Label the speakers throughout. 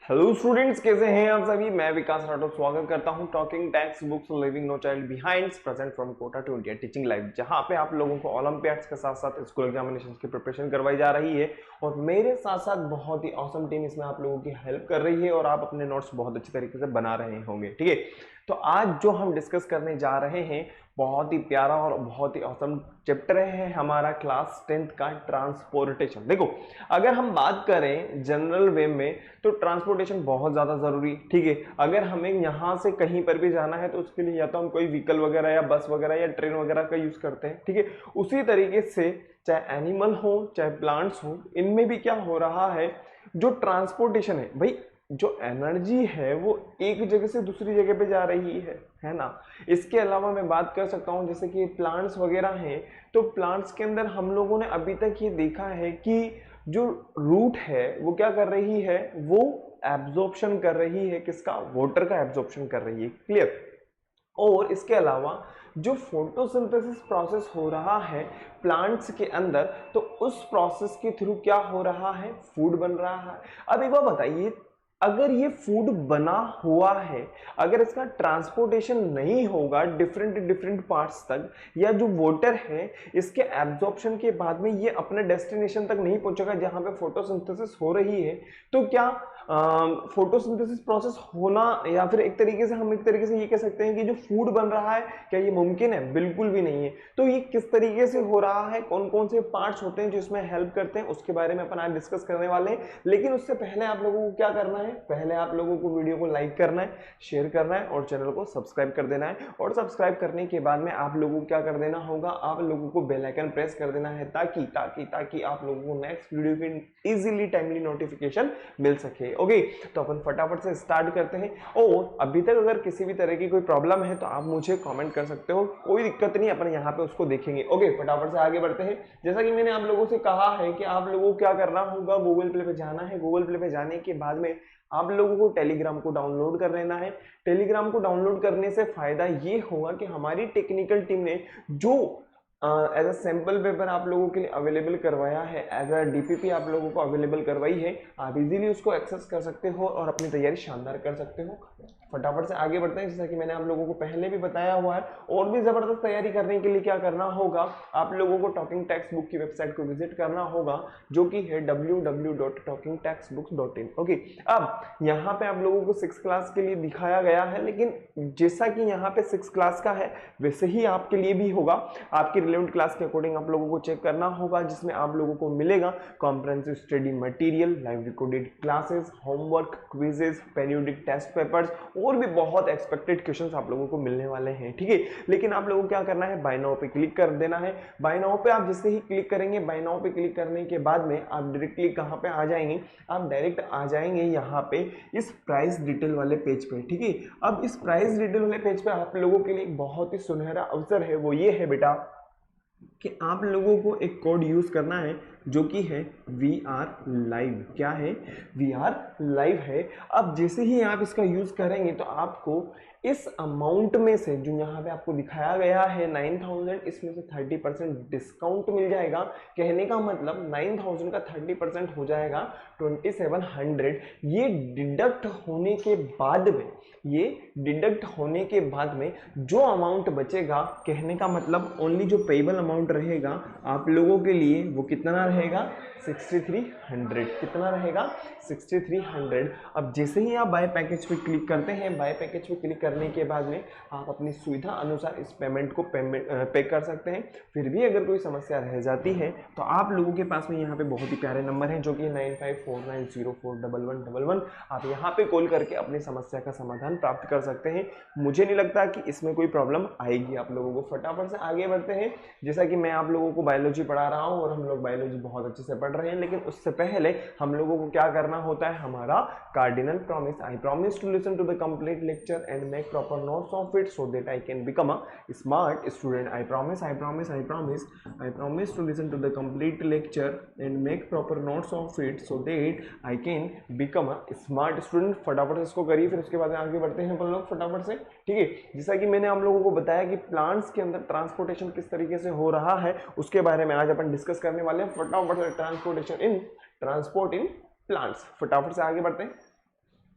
Speaker 1: Hello students, कैसे हैं आप सभी। मैं विकास राठौर स्वागत करता हूं talking textbooks leaving no child behind present from Kota to India teaching live, जहां पे आप लोगों को ओलंपियाड्स के साथ साथ स्कूल एग्जामिनेशंस की प्रिपरेशन करवाई जा रही है और मेरे साथ साथ बहुत ही ऑसम टीम इसमें आप लोगों की हेल्प कर रही है और आप अपने नोट्स बहुत अच्छे तरीके से बना रहे होंगे। ठीक है, तो आज जो हम डिस्कस करने जा रहे हैं बहुत ही प्यारा और बहुत ही ऑसम चैप्टर है हमारा क्लास 10th का ट्रांसपोर्टेशन। देखो, अगर हम बात करें जनरल वे में तो ट्रांसपोर्टेशन बहुत ज्यादा जरूरी। ठीक है, अगर हमें यहां से कहीं पर भी जाना है तो उसके लिए या तो हम कोई व्हीकल वगैरह या बस वगैरह या ट्रेन वगैरह का यूज करते हैं। ठीक है, उसी तरीके से चाहे एनिमल हो चाहे प्लांट्स हो, इनमें भी क्या हो रहा है, जो ट्रांसपोर्टेशन है भाई, जो एनर्जी है वो एक जगह से दूसरी जगह पे जा रही है ना। इसके अलावा मैं बात कर सकता हूं जैसे कि प्लांट्स वगैरह हैं, तो प्लांट्स के अंदर हम लोगों ने अभी तक ये देखा है कि जो रूट है वो क्या कर रही है, वो एब्जॉर्प्शन कर रही है, किसका, वाटर का एब्जॉर्प्शन कर रही है। क्लियर। और इसके अलावा जो फोटोसिंथेसिस प्रोसेस हो रहा है प्लांट्स के अंदर, तो उस प्रोसेस के थ्रू क्या हो रहा है, फूड बन रहा है। अब एक बार बताइए, अगर ये फूड बना हुआ है, अगर इसका ट्रांसपोर्टेशन नहीं होगा डिफरेंट डिफरेंट पार्ट्स तक, या जो वाटर है इसके एब्जॉर्प्शन के बाद में ये अपने डेस्टिनेशन तक नहीं पहुंचेगा जहां पे फोटोसिंथेसिस हो रही है, तो क्या फोटोसिंथेसिस प्रोसेस होना, या फिर एक तरीके से हम एक तरीके से ये कह सकते हैं कि जो फूड बन रहा है, क्या ये मुमकिन है? बिल्कुल भी नहीं है। तो ये किस तरीके से हो रहा है, कौन कौन से पार्ट्स होते हैं जो इसमें हेल्प करते हैं, उसके बारे में अपन आज डिस्कस करने वाले हैं। लेकिन उससे पहले आप लोगों को क्या करना है, पहले आप लोगों को वीडियो को लाइक करना है, शेयर करना है और चैनल को सब्सक्राइब कर देना है। और सब्सक्राइब करने के बाद में आप लोगों को क्या कर देना होगा, आप लोगों को बेल आइकन प्रेस कर देना है ताकि ताकि ताकि आप लोगों को नेक्स्ट वीडियो की इजीली टाइमली नोटिफिकेशन मिल सके। ओके, तो अपन फटाफट से स्टार्ट करते हैं। और अभी तक अगर किसी भी तरह की कोई प्रॉब्लम है तो आप मुझे कमेंट कर सकते हो, कोई दिक्कत नहीं, अपन यहाँ पे उसको देखेंगे। ओके, फटाफट से आगे बढ़ते हैं। जैसा कि मैंने आप लोगों से कहा है कि आप लोगों को क्या करना होगा, गूगल प्ले पे जाना है। गूगल प्ले पे जाने के बाद में आप लोगों को टेलीग्राम को डाउनलोड कर लेना है। टेलीग्राम को डाउनलोड करने से फायदा ये होगा कि हमारी टेक्निकल टीम ने जो एज अ सैंपल पेपर आप लोगों के लिए अवेलेबल करवाया है, एज अ डीपीपी आप लोगों को अवेलेबल करवाई है, आप इजीली उसको एक्सेस कर सकते हो और अपनी तैयारी शानदार कर सकते हो। फटाफट से आगे बढ़ते हैं। जैसा कि मैंने आप लोगों को पहले भी बताया हुआ है, और भी जबरदस्त तैयारी करने के लिए क्या करना होगा, आप लोगों को टॉकिंग टेक्स्ट बुक की वेबसाइट को विजिट करना होगा, जो कि है www.talkingtextbooks.in। ओके, अब यहाँ पे आप लोगों को 6 क्लास के लिए दिखाया गया है, लेकिन जैसा कि यहाँ पे 6 क्लास का है वैसे ही आपके लिए भी होगा। आपकी रिलेवेंट क्लास के अकॉर्डिंग आप लोगों को चेक करना होगा, जिसमें आप लोगों को मिलेगा comprehensive study material, live recorded classes, homework, quizzes, periodic test papers और भी बहुत एक्सपेक्टेड क्वेश्चंस आप लोगों को मिलने वाले हैं। ठीक है, लेकिन आप लोगों को क्या करना है, बाय नाउ पे क्लिक कर देना है। बाय नाउ पे आप जैसे ही क्लिक करेंगे, बाय नाउ पे क्लिक करने के बाद में आप डायरेक्टली कहां पे आ जाएंगे, आप डायरेक्ट आ जाएंगे यहाँ पे इस प्राइस डिटेल वाले पेज पे। ठीक है, अब इस प्राइस डिटेल वाले पेज पे आप लोगों के लिए एक बहुत ही सुनहरा अवसर है, वो ये है बेटा कि आप लोगों को एक कोड यूज करना है जो कि है VR लाइव। क्या है? VR लाइव है। अब जैसे ही आप इसका यूज करेंगे तो आपको इस अमाउंट में से जो यहाँ पे आपको दिखाया गया है 9000, इसमें से 30% डिस्काउंट मिल जाएगा। कहने का मतलब 9000 का 30% हो जाएगा 2700। ये डिडक्ट होने के बाद में, ये डिडक्ट होने के बाद में जो अमाउंट बचेगा, कहने का मतलब ओनली जो पेबल अमाउंट रहेगा आप लोगों के लिए वो कितना रहेगा, 6300। कितना रहेगा? 6300। अब जैसे ही आप बाय पैकेज पे क्लिक करते हैं, बाय पैकेज पे क्लिक करने के बाद में आप अपनी सुविधा अनुसार इस पेमेंट को पे कर सकते हैं। फिर भी अगर कोई समस्या रह जाती है तो आप लोगों के पास में यहाँ पे बहुत ही प्यारे नंबर हैं, जो कि 9549041111। आप यहाँ पे कॉल करके अपनी समस्या का समाधान प्राप्त कर सकते हैं। मुझे नहीं लगता कि इसमें कोई प्रॉब्लम आएगी आप लोगों को। फटाफट से आगे बढ़ते हैं। जैसा कि मैं आप लोगों को बायोलॉजी पढ़ा रहा हूँ और हम लोग बायोलॉजी बहुत अच्छे से पढ़ रहे हैं, लेकिन उससे पहले हम लोगों को क्या करना होता है, हमारा cardinal promise. I promise to listen to the complete lecture and make proper notes of it so that I can become a smart student. I promise, I promise, I promise, I promise to listen to the complete lecture and make proper notes of it so that I can become a smart student. फटाफट इसको करिए, फिर उसके बाद में आगे बढ़ते हैं अपन लोग फटाफट से। ठीक है, जैसा कि मैंने हम लोगों को बताया कि प्लांट्स के अंदर ट्रांसपोर्टेशन किस तरीके से हो रहा है, उसके बारे में आज अपन डिस्कस करने वाले हैं। फटाफट से ट्रांसपोर्ट इन प्लांट्स, फटाफट से आगे बढ़ते हैं।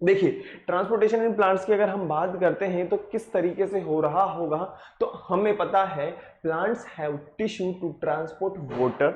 Speaker 1: देखिए, ट्रांसपोर्टेशन इन प्लांट्स की अगर हम बात करते हैं तो किस तरीके से हो रहा होगा, तो हमें पता है plants have tissue to transport water,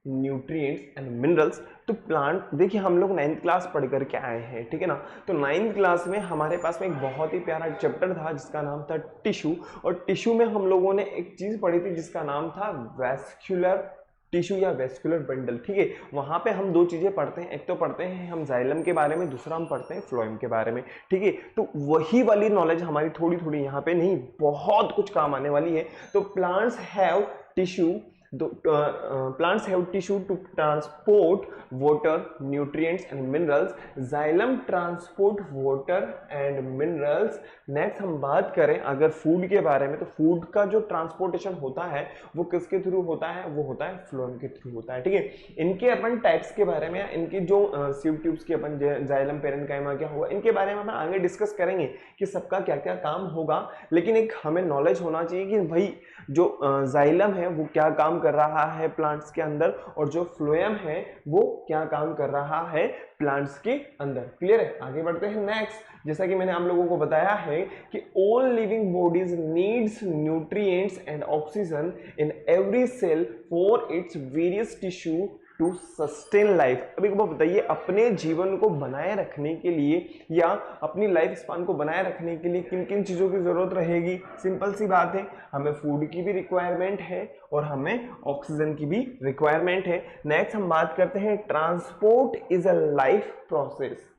Speaker 1: nutrients and minerals. तो प्लांट, देखिए हम लोग 9th क्लास पढ़ करके आए हैं, ठीक है ना। तो 9th क्लास में हमारे पास में एक बहुत ही प्यारा चैप्टर था जिसका नाम था टिश्यू, और टिश्यू में हम लोगों ने एक चीज पढ़ी थी जिसका नाम था वैस्कुलर टिश्यू या वेस्कुलर बंडल, ठीक है। वहां पे हम दो चीजें पढ़ते हैं, एक तो पढ़ते हैं हम जाइलम के बारे में, दूसरा हम पढ़ते हैं फ्लोएम के बारे में, ठीक है। तो वही वाली नॉलेज हमारी थोड़ी थोड़ी यहाँ पे नहीं, बहुत कुछ काम आने वाली है। तो plants have tissue, plants have tissue to transport water, nutrients and minerals. Xylem transport water and minerals. Next हम बात करें अगर फूड के बारे में, तो फूड का जो ट्रांसपोर्टेशन होता है वो किसके थ्रू होता है, वो होता है फ्लोएम के थ्रू होता है, ठीक है। इनके अपन टाइप्स के बारे में, इनकी जो सीव ट्यूब्स के अपन जाइलम पेरेन्काइमा क्या होगा, इनके बारे में अपन आगे डिस्कस करेंगे कि सबका क्या क्या काम होगा। लेकिन एक हमें नॉलेज होना चाहिए कि भाई जो जाइलम है वो क्या काम कर रहा है प्लांट्स के अंदर, और जो फ्लोएम है वो क्या काम कर रहा है प्लांट्स के अंदर। क्लियर है, आगे बढ़ते हैं नेक्स्ट। जैसा कि मैंने आप लोगों को बताया है कि all living bodies needs nutrients and oxygen in every cell for its various tissue to sustain life. अभी बताइए, अपने जीवन को बनाए रखने के लिए या अपनी लाइफ स्पान को बनाए रखने के लिए किन किन चीज़ों की ज़रूरत रहेगी। सिंपल सी बात है, हमें फूड की भी रिक्वायरमेंट है और हमें ऑक्सीजन की भी रिक्वायरमेंट है। नेक्स्ट हम बात करते हैं transport is a life process.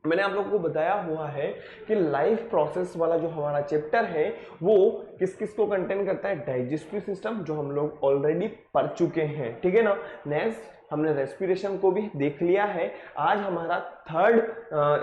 Speaker 1: मैंने आप लोगों को बताया हुआ है कि लाइफ प्रोसेस वाला जो हमारा चैप्टर है वो किस किस को कंटेन करता है, डाइजेस्टिव सिस्टम, जो हम लोग ऑलरेडी पढ़ चुके हैं, ठीक है ना। नेक्स्ट हमने रेस्पिरेशन को भी देख लिया है। आज हमारा थर्ड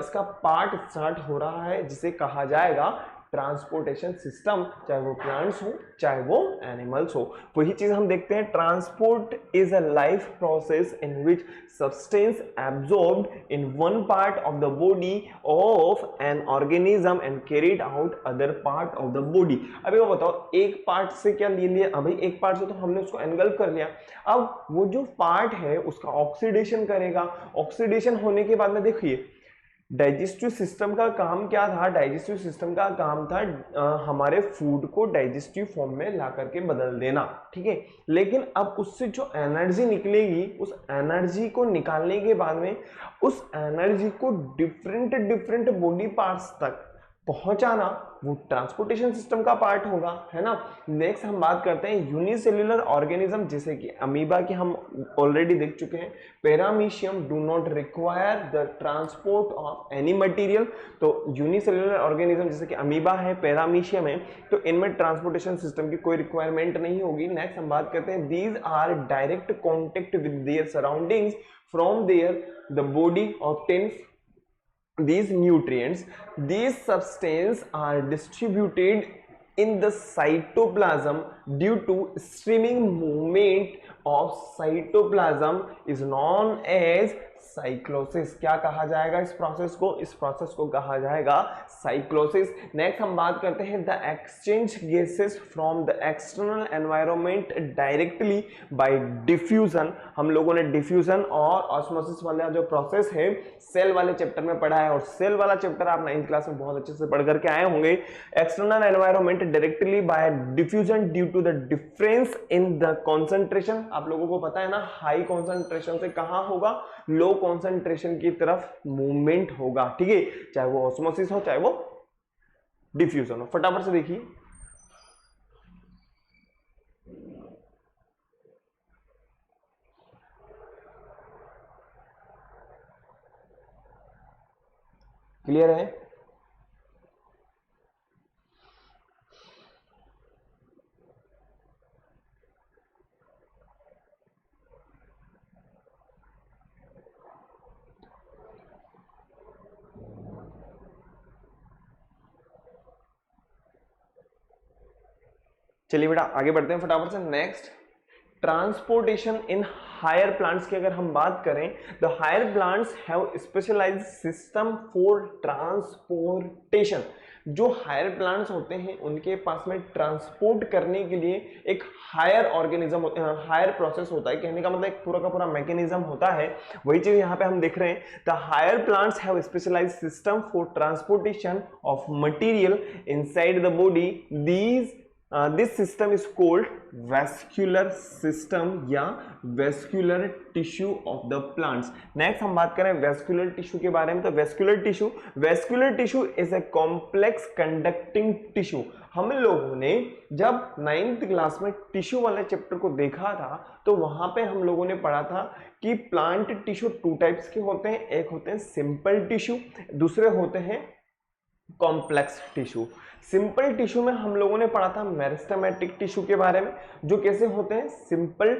Speaker 1: इसका पार्ट स्टार्ट हो रहा है जिसे कहा जाएगा ट्रांसपोर्टेशन सिस्टम, चाहे वो प्लांट्स हो चाहे वो एनिमल्स हो। वही चीज हम देखते हैं, transport is a life process in which substance absorbed in one part of the body of an organism and carried out other part of the body. अभी वो बताओ, एक पार्ट से क्या ले लिया, अभी एक पार्ट से तो हमने उसको एनगल्फ कर लिया, अब वो जो पार्ट है उसका ऑक्सीडेशन करेगा। ऑक्सीडेशन होने के बाद में देखिए डाइजेस्टिव सिस्टम का काम क्या था, डाइजेस्टिव सिस्टम का काम था हमारे फूड को डाइजेस्टिव फॉर्म में ला करके बदल देना, ठीक है। लेकिन अब उससे जो एनर्जी निकलेगी, उस एनर्जी को निकालने के बाद में उस एनर्जी को डिफरेंट डिफरेंट बॉडी पार्ट्स तक पहुंचाना वो ट्रांसपोर्टेशन सिस्टम का पार्ट होगा, है ना। नेक्स्ट हम बात करते हैं यूनिसेल्युलर ऑर्गेनिज्म, जैसे कि अमीबा की हम ऑलरेडी देख चुके हैं। Paramecium do not require the transport of any material. तो यूनिसेल्युलर ऑर्गेनिज्म जैसे कि अमीबा है, पैरामीशियम है, तो इनमें ट्रांसपोर्टेशन सिस्टम की कोई रिक्वायरमेंट नहीं होगी। नेक्स्ट हम बात करते हैं, these are direct contact with their surroundings from their the body obtains these nutrients. These substances are distributed in the cytoplasm due to streaming movement of cytoplasm is known as cyclosis. क्या कहा जाएगा इस process को, इस process को कहा जाएगा cyclosis. Next हम बात करते हैं the exchange gases from the external environment directly by diffusion. हम लोगों ने डिफ्यूजन और ऑस्मोसिस वाला जो प्रोसेस है सेल वाले चैप्टर में पढ़ा है, और सेल वाला चैप्टर आप 9th क्लास में बहुत अच्छे से पढ़ करके आए होंगे। External environment directly by diffusion due to the difference in the concentration. आप लोगों को पता है ना, हाई कॉन्सेंट्रेशन से कहां होगा, लो कॉन्सेंट्रेशन की तरफ मूवमेंट होगा, ठीक है, चाहे वो ऑस्मोसिस हो चाहे वो डिफ्यूजन हो। फटाफट से देखिए, क्लियर है। चलिए बेटा आगे बढ़ते हैं फटाफट से। Next, transportation in higher plants की अगर हम बात करें, the higher plants have specialised system for transportation. जो हायर प्लांट्स होते हैं उनके पास में ट्रांसपोर्ट करने के लिए एक हायर ऑर्गेनिज्म, हायर प्रोसेस होता है, कहने का मतलब एक पूरा का पूरा मैकेनिज्म होता है। वही चीज यहाँ पे हम देख रहे हैं, the higher plants have specialised system for transportation of material inside the body. This system is called vascular system या vascular tissue of the plants. Next हम बात करें वेस्क्यूलर टिश्यू के बारे में, तो vascular tissue is a complex conducting tissue. हम लोगों ने जब 9th क्लास में टिश्यू वाले चैप्टर को देखा था तो वहां पे हम लोगों ने पढ़ा था कि प्लांट टिश्यू 2 टाइप्स के होते हैं, एक होते हैं सिंपल टिश्यू, दूसरे होते हैं कॉम्प्लेक्स टिश्यू। सिंपल टिश्यू में हम लोगों ने पढ़ा था मेरिस्टेमेटिक टिश्यू के बारे में, जो कैसे होते हैं, सिंपल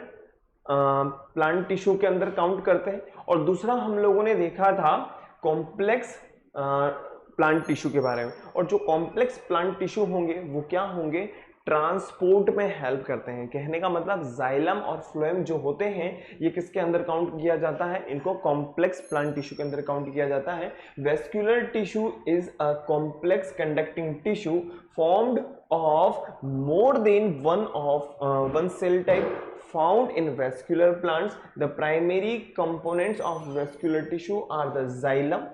Speaker 1: प्लांट टिश्यू के अंदर काउंट करते हैं, और दूसरा हम लोगों ने देखा था कॉम्प्लेक्स प्लांट टिश्यू के बारे में। और जो कॉम्प्लेक्स प्लांट टिश्यू होंगे वो क्या होंगे, ट्रांसपोर्ट में हेल्प करते हैं। कहने का मतलब जाइलम और फ्लोएम जो होते हैं ये किसके अंदर काउंट किया जाता है, इनको कॉम्प्लेक्स प्लांट टिश्यू के अंदर काउंट किया जाता है। Vascular tissue is a complex conducting tissue formed of more than one cell type found in vascular plants. The primary components of vascular tissue are the xylem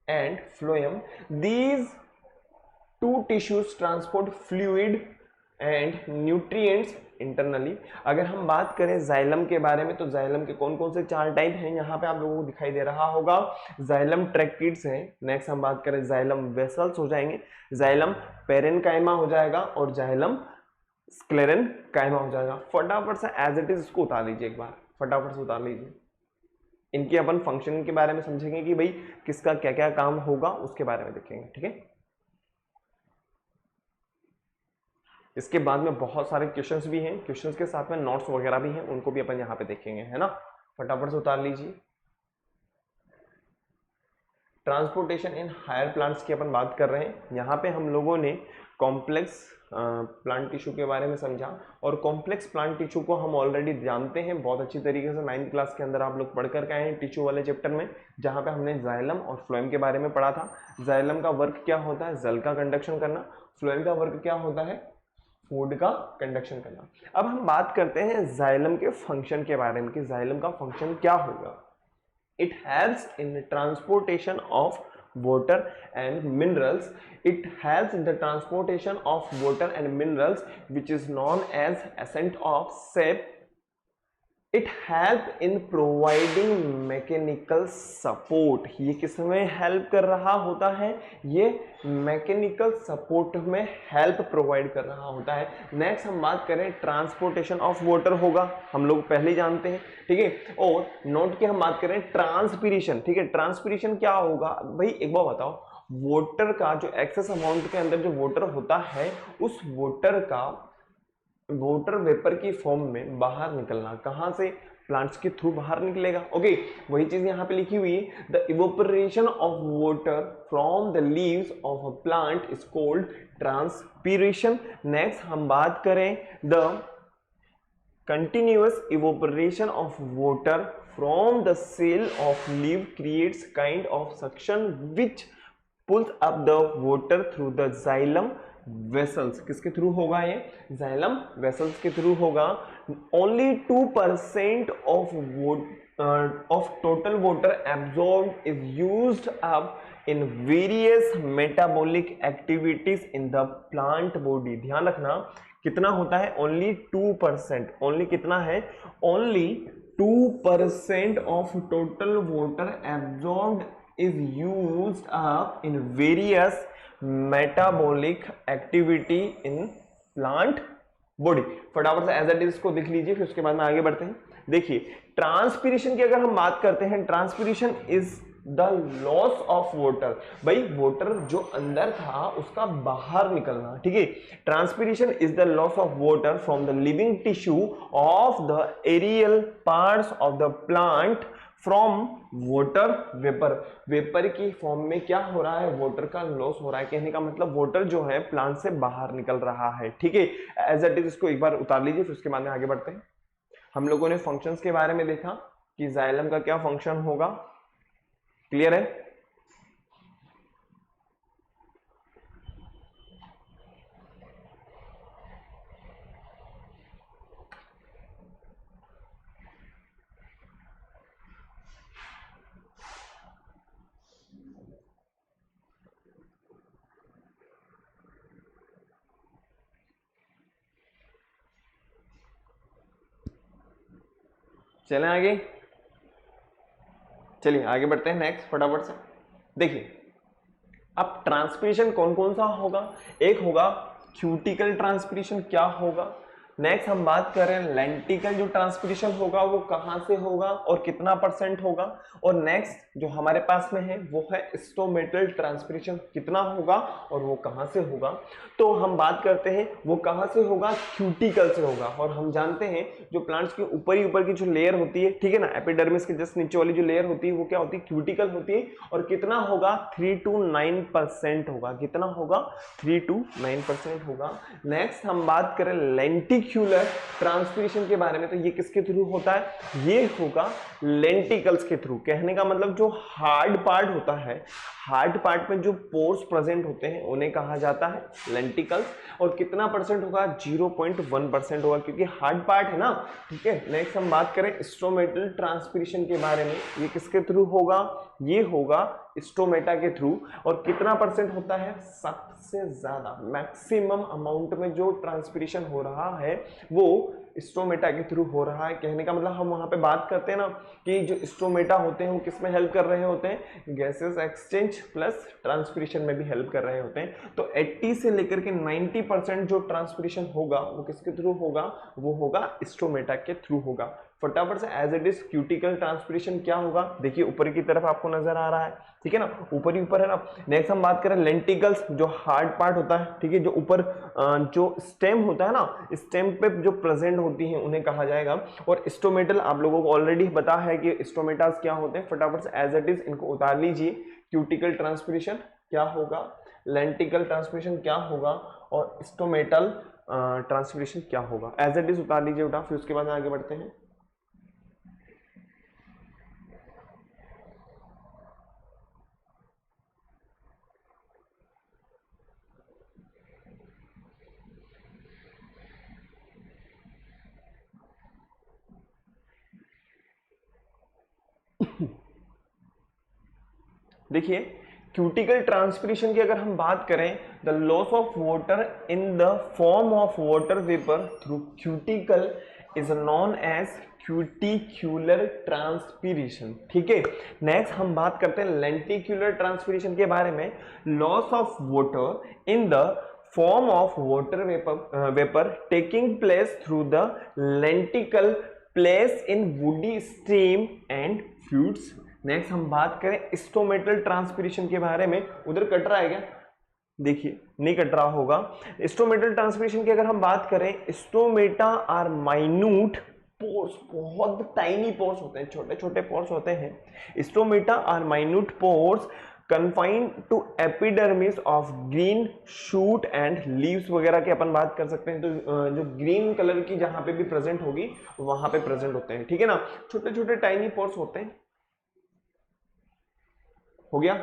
Speaker 1: and phloem. These two tissues transport fluid and nutrients internally. अगर हम बात करें xylem के बारे में तो xylem के कौन कौन से 4 टाइप हैं, यहाँ पे आप लोगों को दिखाई दे रहा होगा। जाइलम ट्रैकिड्स है, नेक्स्ट हम बात करें जाइलम वेसल्स हो जाएंगे, जाइलम पेरेनकाइमा हो जाएगा, और जाइलम स्क्लेरेनकाइमा हो जाएगा। फटाफट से एज इट इज इसको उतार लीजिए, एक बार फटाफट से उतार लीजिए। इनकी अपन फंक्शन के बारे में समझेंगे कि भाई किसका क्या क्या काम होगा, उसके बारे में देखेंगे, ठीक है। इसके बाद में बहुत सारे क्वेश्चंस भी हैं, क्वेश्चंस के साथ में नोट्स वगैरह भी हैं, उनको भी अपन यहाँ पे देखेंगे, है ना। फटाफट से उतार लीजिए। ट्रांसपोर्टेशन इन हायर प्लांट्स की अपन बात कर रहे हैं। यहाँ पे हम लोगों ने कॉम्प्लेक्स प्लांट टिश्यू के बारे में समझा, और कॉम्प्लेक्स प्लांट टिश्यू को हम ऑलरेडी जानते हैं बहुत अच्छी तरीके से। 9th क्लास के अंदर आप लोग पढ़ कर आए हैं टिश्यू वाले चैप्टर में, जहाँ पे हमने जाइलम और फ्लोएम के बारे में पढ़ा था। जाइलम का वर्क क्या होता है, जल का कंडक्शन करना। फ्लोएम का वर्क क्या होता है, फूड का कंडक्शन करना। अब हम बात करते हैं जाइलम के फंक्शन के बारे में कि जाइलम का फंक्शन क्या होगा। It helps in the transportation of water and minerals. It helps in the transportation of water and minerals, which is known as ascent of sap. It help in providing mechanical support. ये किसमें help कर रहा होता है, ये mechanical support में help provide कर रहा होता है। नेक्स्ट हम बात करें ट्रांसपोर्टेशन ऑफ वाटर होगा, हम लोग पहले ही जानते हैं, ठीक है। और नोट की हम बात करें ट्रांसपीरेशन, ठीक है। ट्रांसपीरेशन क्या होगा भाई, एक बार बताओ, वाटर का जो एक्सेस अमाउंट के अंदर जो वाटर होता है, उस वाटर का वाटर वेपर की फॉर्म में बाहर निकलना, कहां से, प्लांट्स के थ्रू बाहर निकलेगा। ओके, वही चीज यहां पे लिखी हुई है, the evaporation of water from the leaves of a plant is called transpiration. Next हम बात करें the continuous evaporation of water from the cell of leave creates kind of suction which pulls up the water through the xylem vessels. किसके थ्रू होगा ये, xylem vessels के थ्रू होगा। Only 2% of total water absorb is used up in various metabolic activities in the plant body. ध्यान रखना कितना होता है, ओनली 2%। ओनली कितना है, only 2% of total water absorb is used up in various metabolic activity in plant body। फटाफट से as it is इसको देख लीजिए, फिर उसके बाद में आगे बढ़ते हैं। देखिए ट्रांसपीरेशन की अगर हम बात करते हैं, transpiration is the loss of water. भाई वाटर जो अंदर था उसका बाहर निकलना, ठीक है। Transpiration is the loss of water from the living tissue of the aerial parts of the plant from water vapour. Vapour की फॉर्म में क्या हो रहा है, वाटर का लॉस हो रहा है। कहने का मतलब वाटर जो है प्लांट से बाहर निकल रहा है, ठीक है। एज इट इज इसको एक बार उतार लीजिए, फिर उसके बाद में आगे बढ़ते हैं। हम लोगों ने फंक्शंस के बारे में देखा कि जाइलम का क्या फंक्शन होगा, क्लियर है। चलें आगे, चलिए आगे बढ़ते हैं नेक्स्ट फटाफट से। देखिए अब ट्रांसपिरेशन कौन कौन सा होगा, एक होगा क्यूटिकल ट्रांसपिरेशन, क्या होगा। नेक्स्ट हम बात कर रहे हैं लेंटिकल जो ट्रांसपिरेशन होगा वो कहां से होगा और कितना परसेंट होगा। और नेक्स्ट जो हमारे पास में है वो है स्टोमेटल ट्रांसपिरेशन, कितना होगा और वो कहां से होगा। तो हम बात करते हैं वो कहां से होगा, क्यूटिकल से होगा। और हम जानते हैं जो प्लांट्स के ऊपर की जो लेयर होती है, ठीक है ना, एपिडर्मिस के जस्ट नीचे वाली जो लेयर होती है वो क्या होती है, क्यूटिकल होती है। और कितना होगा, 3 to 9% होगा। कितना होगा, 3 to 9% होगा। नेक्स्ट हम बात करें लेंटिक्यूलर ट्रांसपिरेशन के बारे में, तो ये किसके थ्रू होता है, ये होगा लेंटिकल्स के थ्रू। कहने का मतलब जो हार्ड पार्ट होता है, हार्ड पार्ट में जो पोर्स प्रेजेंट होते हैं उन्हें कहा जाता है लेंटिकल्स। और कितना परसेंट होगा, 0.1% होगा, क्योंकि हार्ड पार्ट है ना, ठीक है। नेक्स्ट हम बात करें स्टोमेटल ट्रांसपिरेशन के बारे में, ये किसके थ्रू होगा, ये होगा स्टोमेटा के थ्रू। और कितना परसेंट होता है, सबसे ज्यादा मैक्सिमम अमाउंट में जो ट्रांसपिरेशन हो रहा है वो स्टोमेटा के थ्रू हो रहा है। कहने का मतलब हम वहां पे बात करते हैं ना कि जो स्टोमेटा होते हैं वो किस में हेल्प कर रहे होते हैं, गैसेस एक्सचेंज प्लस ट्रांसपिरेशन में भी हेल्प कर रहे होते हैं। तो 80 से लेकर के 90% जो ट्रांसपिरेशन होगा वो किसके थ्रू होगा, वो होगा स्टोमेटा के थ्रू होगा। फटाफट से as it is cuticle transpiration क्या होगा, देखिए ऊपर की तरफ आपको नजर आ रहा है, ठीक है ना, ऊपर ही ऊपर है ना। नेक्स्ट हम बात करें लेंटिकल्स, जो हार्ड पार्ट होता है, ठीक है, जो ऊपर जो स्टेम होता है ना, स्टेम पे जो प्रेजेंट होती है उन्हें कहा जाएगा। और स्टोमेटल आप लोगों को ऑलरेडी पता है कि स्टोमेटास क्या होते हैं, फटाफट से एज इट इज इनको उतार लीजिए। क्यूटिकल ट्रांसपिरेशन क्या होगा, लेंटिकल ट्रांसपिरेशन क्या होगा और स्टोमेटल ट्रांसपिरेशन क्या होगा, एज इट इज उतार लीजिए बेटा, फिर उसके बाद आगे बढ़ते हैं। देखिए क्यूटिकल ट्रांसपिरेशन की अगर हम बात करें, the loss of water in the form of water vapour through cuticle is known as cuticular transpiration, ठीक है। नेक्स्ट हम बात करते हैं लेंटिक्यूलर ट्रांसपिरेशन के बारे में। Loss of water in the form of water vapor taking place through the lenticle place in woody stream and fluids। Next हम बात करें स्टोमेटल ट्रांसपिरेशन के बारे में, उधर कट रहा है क्या, देखिए नहीं कट रहा होगा। स्टोमेटल ट्रांसपिरेशन की अगर हम बात करें, स्टोमेटा आर माइन्यूट पोर्स, बहुत टाइनी पोर्स होते हैं, छोटे छोटे पोर्स होते हैं। Stomata are minute pores confined to epidermis of green shoot and leaves वगैरह की अपन बात कर सकते हैं। तो जो ग्रीन कलर की जहां पे भी प्रेजेंट होगी वहां पे प्रेजेंट होते हैं, ठीक है ना, छोटे छोटे टाइनी पोर्स होते हैं। हो गया,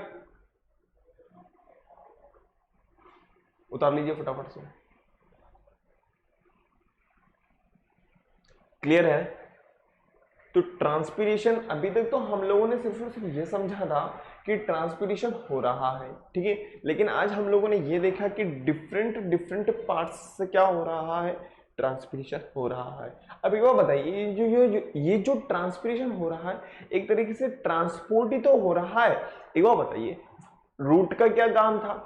Speaker 1: उतार लीजिए फटाफट से, क्लियर है। तो ट्रांसपिरेशन अभी तक तो हम लोगों ने सिर्फ और सिर्फ ये समझा था कि ट्रांसपिरेशन हो रहा है, ठीक है, लेकिन आज हम लोगों ने ये देखा कि डिफरेंट डिफरेंट पार्ट्स से क्या हो रहा है, ट्रांसपिरेशन हो रहा है। अब एक बात बताइए, ये जो ट्रांसपिरेशन हो रहा है एक तरीके से ट्रांसपोर्ट ही तो हो रहा है। एक बात बताइए, रूट का क्या काम था,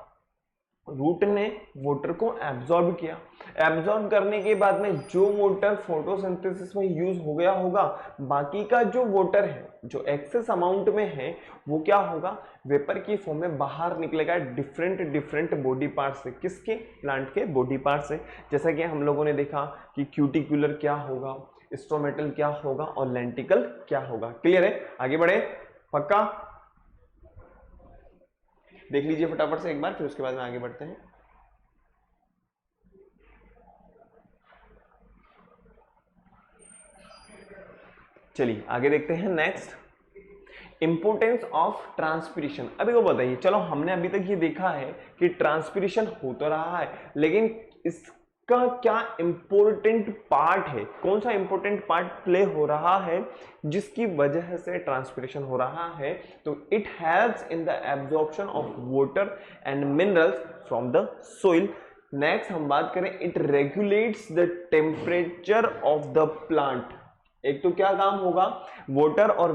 Speaker 1: रूट ने वाटर को एब्जॉर्ब किया, एब्जॉर्ब करने के बाद में जो वाटर फोटोसिंथेसिस में यूज हो गया होगा, बाकी का जो वाटर है जो एक्सेस अमाउंट में है वो क्या होगा, वेपर की फॉर्म में बाहर निकलेगा डिफरेंट डिफरेंट बॉडी पार्ट से। किसके, प्लांट के बॉडी पार्ट से। जैसा कि हम लोगों ने देखा कि क्यूटिक्यूलर क्या होगा, स्टोमेटल क्या होगा और लेंटिकल क्या होगा। क्लियर है, आगे बढ़े, पक्का देख लीजिए फटाफट से एक बार, फिर उसके बाद में आगे बढ़ते हैं। चलिए आगे देखते हैं। Next, importance of transpiration. अभी वो बताइए, चलो हमने अभी तक ये देखा है कि ट्रांसपिरेशन हो तो रहा है, लेकिन इसका क्या इंपॉर्टेंट पार्ट है, कौन सा इंपॉर्टेंट पार्ट प्ले हो रहा है जिसकी वजह से ट्रांसपिरेशन हो रहा है। तो it helps in the absorption of water and minerals from the soil. Next हम बात करें, it regulates the temperature of the plant. एक तो क्या काम होगा, वाटर और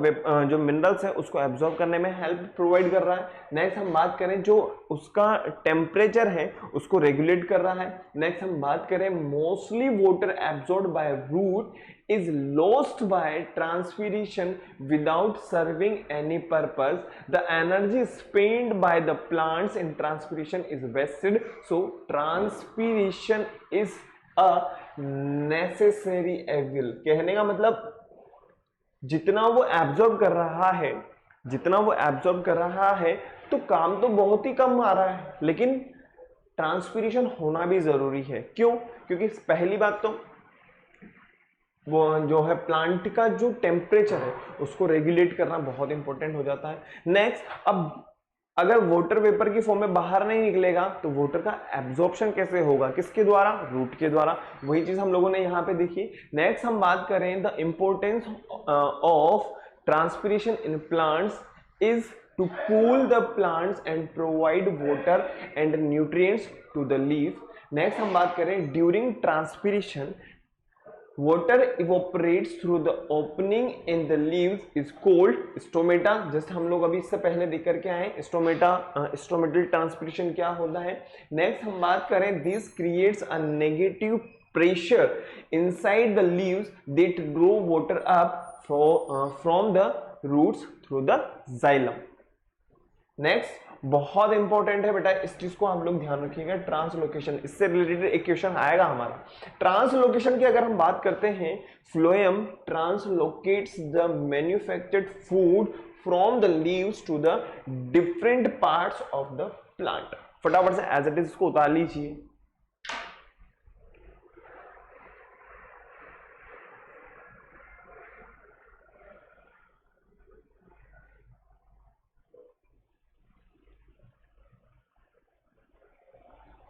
Speaker 1: जो मिनरल्स है उसको एब्जॉर्ब करने में हेल्प प्रोवाइड कर रहा है। नेक्स्ट हम बात करें जो उसका टेम्परेचर है उसको रेगुलेट कर रहा है। नेक्स्ट हम बात करें mostly water absorbed by root is lost by transpiration without serving any purpose. The energy spent by the plants in transpiration is wasted. So transpiration is a necessary evil. कहने का मतलब जितना वो एब्जॉर्ब कर रहा है, जितना वो एब्जॉर्ब कर रहा है तो काम तो बहुत ही कम आ रहा है, लेकिन ट्रांसपीरेशन होना भी जरूरी है। क्यों? क्योंकि पहली बात तो वो जो है प्लांट का जो टेम्परेचर है उसको रेगुलेट करना बहुत इंपॉर्टेंट हो जाता है। नेक्स्ट, अब अगर वाटर वेपर की फॉर्म में बाहर नहीं निकलेगा तो वाटर का एब्जॉर्प्शन कैसे होगा, किसके द्वारा? रूट के द्वारा। वही चीज हम लोगों ने यहाँ पे देखी। नेक्स्ट हम बात करें the importance of transpiration in plants is to cool the plants and provide water and nutrients to the leaf. Next हम बात करें during transpiration water evaporates through the opening in the leaves is called stomata। Just हम लोग अभी इससे पहले देख करके आए स्टोमेटा, स्टोमेटल ट्रांसपिरेशन क्या होता है। नेक्स्ट हम बात करें this creates a negative pressure inside the leaves that draw water up from the roots through the xylem. Next बहुत इंपॉर्टेंट है बेटा, इस चीज को हम लोग ध्यान रखिएगा, ट्रांसलोकेशन। इससे रिलेटेड एक क्वेश्चन आएगा हमारा। ट्रांसलोकेशन की अगर हम बात करते हैं, phloem translocates the manufactured food from the leaves to the different parts of the plant. फटाफट से एज इट इज इसको उतार लीजिए।